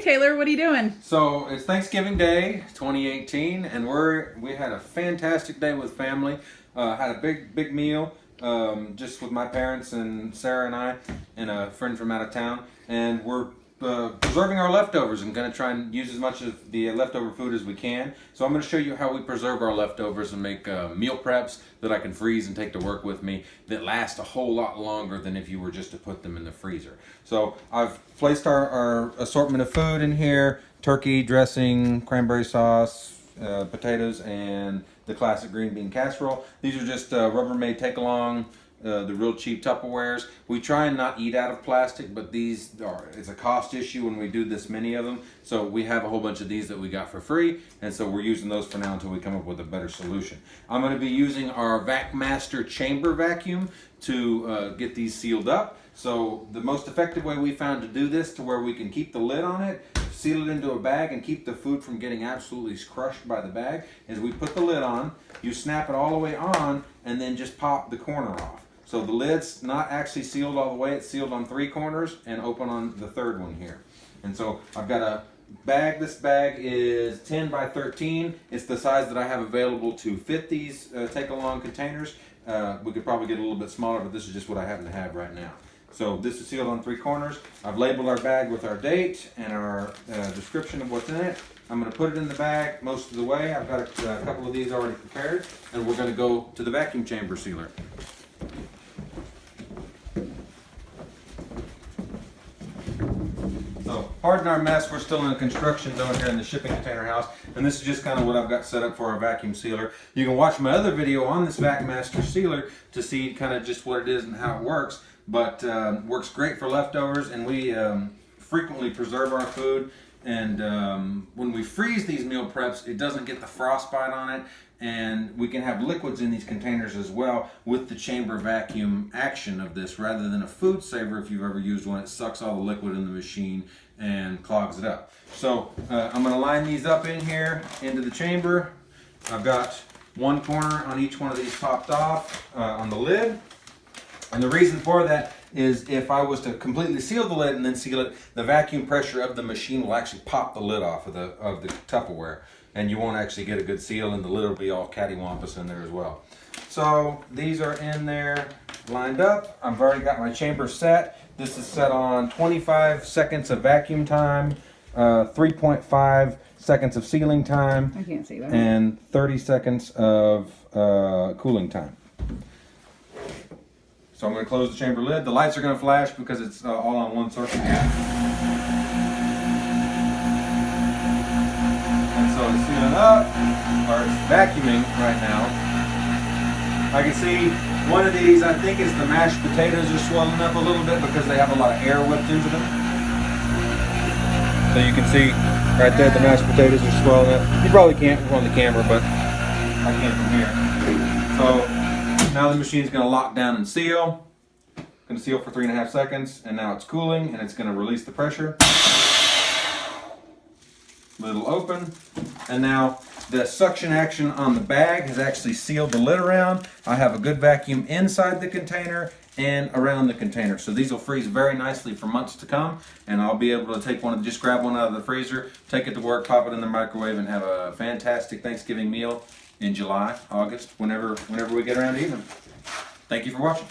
Taylor, what are you doing? So it's Thanksgiving Day 2018, and we had a fantastic day with family. Had a big meal just with my parents and Sarah and I and a friend from out of town, and we're preserving our leftovers and going to try and use as much of the leftover food as we can. So I'm going to show you how we preserve our leftovers and make meal preps that I can freeze and take to work with me that last a whole lot longer than if you were just to put them in the freezer. So I've placed our assortment of food in here: turkey, dressing, cranberry sauce, potatoes, and the classic green bean casserole. These are just Rubbermaid take-along, the real cheap Tupperwares. We try and not eat out of plastic, but it's a cost issue when we do this many of them. So we have a whole bunch of these that we got for free, and so we're using those for now until we come up with a better solution. I'm going to be using our VacMaster chamber vacuum to get these sealed up. So the most effective way we found to do this, to where we can keep the lid on it, seal it into a bag, and keep the food from getting absolutely crushed by the bag, is we put the lid on, you snap it all the way on, and then just pop the corner off. So the lid's not actually sealed all the way, it's sealed on 3 corners and open on the 3rd one here. And so I've got a bag. This bag is 10 by 13. It's the size that I have available to fit these take-along containers. We could probably get a little bit smaller, but this is just what I happen to have right now. So this is sealed on 3 corners. I've labeled our bag with our date and our description of what's in it. I'm going to put it in the bag most of the way. I've got a couple of these already prepared, and we're going to go to the vacuum chamber sealer. So, pardon our mess, we're still in a construction zone here in the shipping container house, and this is just kind of what I've got set up for our vacuum sealer. You can watch my other video on this VacMaster sealer to see kind of just what it is and how it works, but works great for leftovers, and we frequently preserve our food, and when we freeze these meal preps, it doesn't get the frostbite on it, and we can have liquids in these containers as well with the chamber vacuum action of this, rather than a food saver. If you've ever used one, it sucks all the liquid in the machine and clogs it up. So I'm going to line these up in here into the chamber. I've got one corner on each one of these topped off on the lid, and the reason for that is if I was to completely seal the lid and then seal it, the vacuum pressure of the machine will actually pop the lid off of the Tupperware, and you won't actually get a good seal, and the lid will be all cattywampus in there as well. So these are in there lined up. I've already got my chamber set. This is set on 25 seconds of vacuum time, 3.5 seconds of sealing time, I can't see that. and 30 seconds of cooling time. So I'm going to close the chamber lid. The lights are going to flash because it's all on one circuit here. And so it's sealing up, or it's vacuuming right now. I can see one of these, I think, is the mashed potatoes are swelling up a little bit because they have a lot of air whipped into them. So you can see right there the mashed potatoes are swelling up. You probably can't on the camera, but I can from here. So now the machine's going to lock down and seal. Going to seal for 3.5 seconds, and now it's cooling, and it's going to release the pressure. Lid will open, and now the suction action on the bag has actually sealed the lid around. I have a good vacuum inside the container and around the container, so these will freeze very nicely for months to come, and I'll be able to take just grab one out of the freezer, take it to work, pop it in the microwave, and have a fantastic Thanksgiving meal in July, August, whenever we get around to eating them. Thank you for watching.